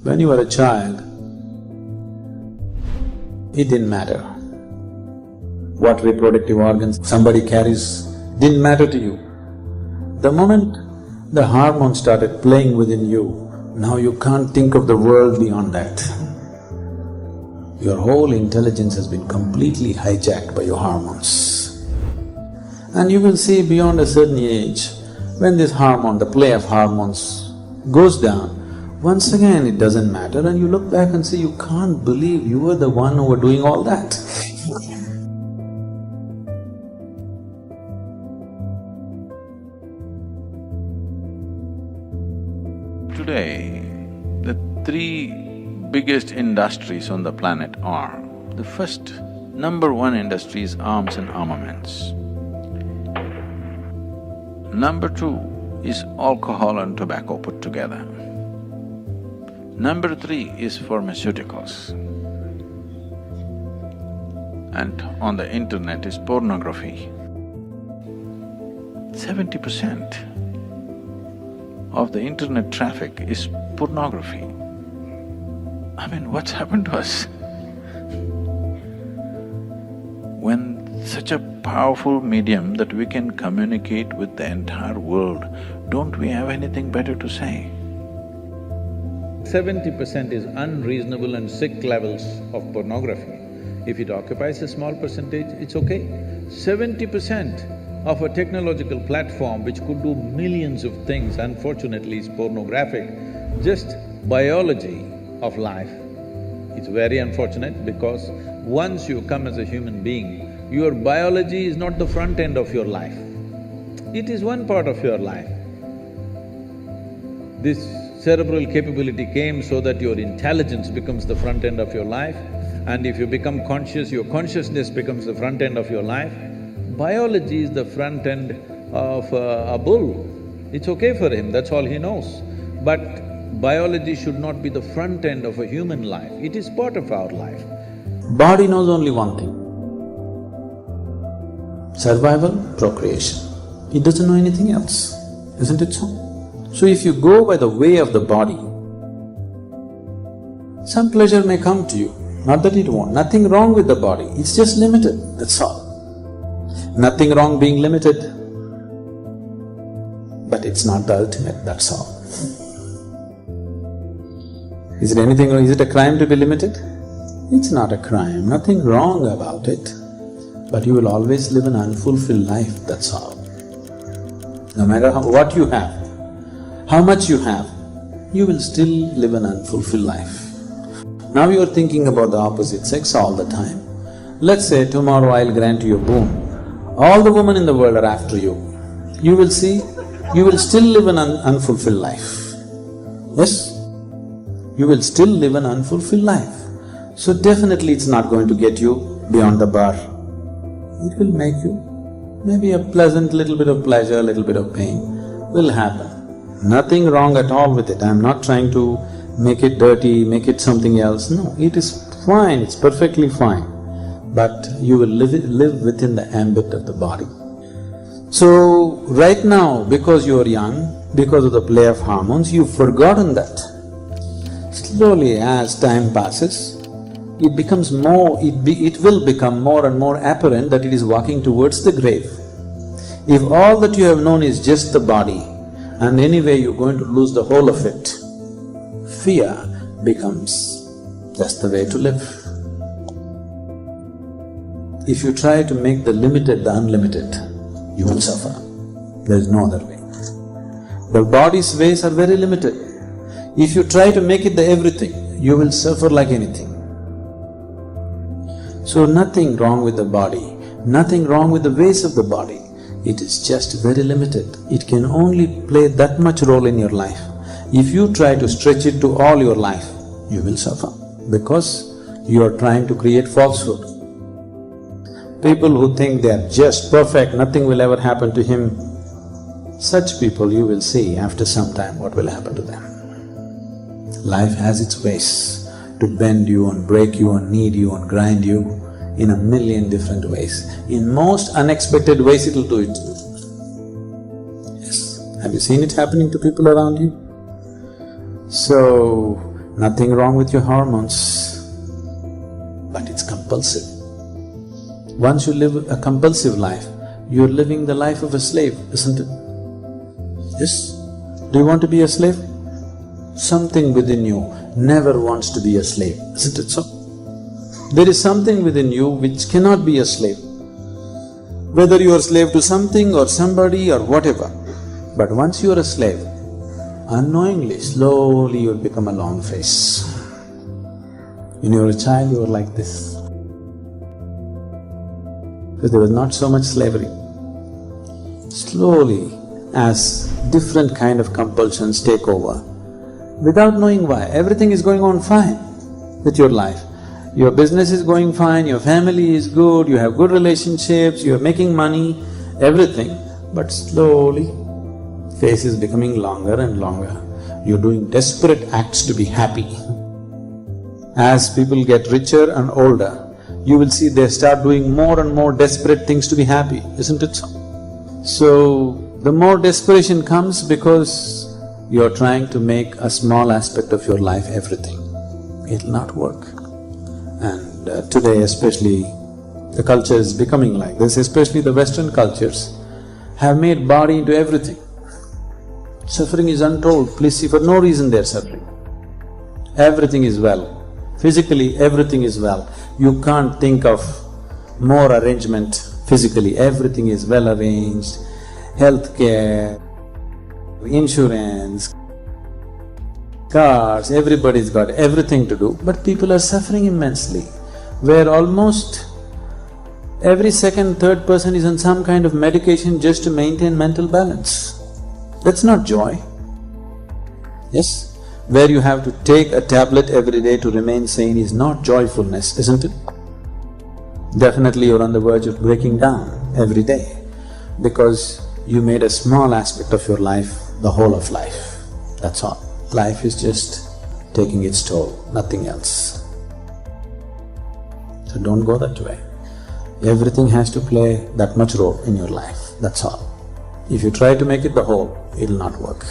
When you were a child, it didn't matter. What reproductive organs somebody carries didn't matter to you. The moment the hormone started playing within you, now you can't think of the world beyond that. Your whole intelligence has been completely hijacked by your hormones. And you will see beyond a certain age, when this hormone, the play of hormones goes down, once again it doesn't matter and you look back and say, you can't believe you were the one who were doing all that. Today, the three biggest industries on the planet are, the first, number one industry is arms and armaments. Number two is alcohol and tobacco put together. Number three is pharmaceuticals. And on the internet is pornography. 70% of the internet traffic is pornography. I mean, what's happened to us? When such a powerful medium that we can communicate with the entire world, don't we have anything better to say? 70% is unreasonable and sick levels of pornography. If it occupies a small percentage, it's okay. 70% of a technological platform which could do millions of things, unfortunately is pornographic. Just biology of life. It's very unfortunate because once you come as a human being, your biology is not the front end of your life. It is one part of your life. This cerebral capability came so that your intelligence becomes the front end of your life, and if you become conscious, your consciousness becomes the front end of your life. Biology is the front end of a bull. It's okay for him, that's all he knows. But biology should not be the front end of a human life, it is part of our life. Body knows only one thing: survival, procreation. It doesn't know anything else, isn't it so? So if you go by the way of the body, some pleasure may come to you, not that it won't, nothing wrong with the body, it's just limited, that's all. Nothing wrong being limited, but it's not the ultimate, that's all. Is it anything wrong? Is it a crime to be limited? It's not a crime, nothing wrong about it, but you will always live an unfulfilled life, that's all. No matter what you have, how much you have, you will still live an unfulfilled life. Now you are thinking about the opposite sex all the time. Let's say tomorrow I'll grant you a boon. All the women in the world are after you. You will see, you will still live an unfulfilled life. Yes? You will still live an unfulfilled life. So definitely it's not going to get you beyond the bar. It will make you maybe a pleasant little bit of pleasure, little bit of pain will happen. Nothing wrong at all with it, I'm not trying to make it dirty, make it something else, no, it is fine, it's perfectly fine. But you will live within the ambit of the body. So, right now, because you are young, because of the play of hormones, you've forgotten that. Slowly, as time passes, it becomes more… it will become more and more apparent that it is walking towards the grave. If all that you have known is just the body, and anyway you're going to lose the whole of it, fear becomes just the way to live. If you try to make the limited the unlimited, you will suffer. There is no other way. The body's ways are very limited. If you try to make it the everything, you will suffer like anything. So nothing wrong with the body, nothing wrong with the ways of the body. It is just very limited. It can only play that much role in your life. If you try to stretch it to all your life, you will suffer because you are trying to create falsehood. People who think they are just perfect, nothing will ever happen to him, such people you will see after some time what will happen to them. Life has its ways to bend you and break you and knead you and grind you in a million different ways. In most unexpected ways it'll do it to you. Yes, have you seen it happening to people around you? So, Nothing wrong with your hormones, but it's compulsive. Once you live a compulsive life, you're living the life of a slave, isn't it? Yes? Do you want to be a slave? Something within you never wants to be a slave, isn't it so? There is something within you which cannot be a slave. Whether you are a slave to something or somebody or whatever, but once you are a slave, unknowingly, slowly you'll become a long face. When you were a child, you were like this. Because there was not so much slavery. Slowly, as different kind of compulsions take over, without knowing why, everything is going on fine with your life. Your business is going fine, your family is good, you have good relationships, you are making money, everything, but slowly, face is becoming longer and longer. You're doing desperate acts to be happy. As people get richer and older, you will see they start doing more and more desperate things to be happy, isn't it so? So, the more desperation comes because you're trying to make a small aspect of your life everything. It'll not work. And today especially, the culture is becoming like this, especially the Western cultures have made body into everything. Suffering is untold, please see, for no reason they're suffering. Everything is well. Physically, everything is well. You can't think of more arrangement physically, everything is well arranged. Healthcare, insurance, cars, everybody's got everything to do, but people are suffering immensely, where almost every second, third person is on some kind of medication just to maintain mental balance. That's not joy. Yes? Where you have to take a tablet every day to remain sane is not joyfulness, isn't it? Definitely you're on the verge of breaking down every day because you made a small aspect of your life the whole of life, that's all. Life is just taking its toll, nothing else. So don't go that way. Everything has to play that much role in your life, that's all. If you try to make it the whole, it'll not work.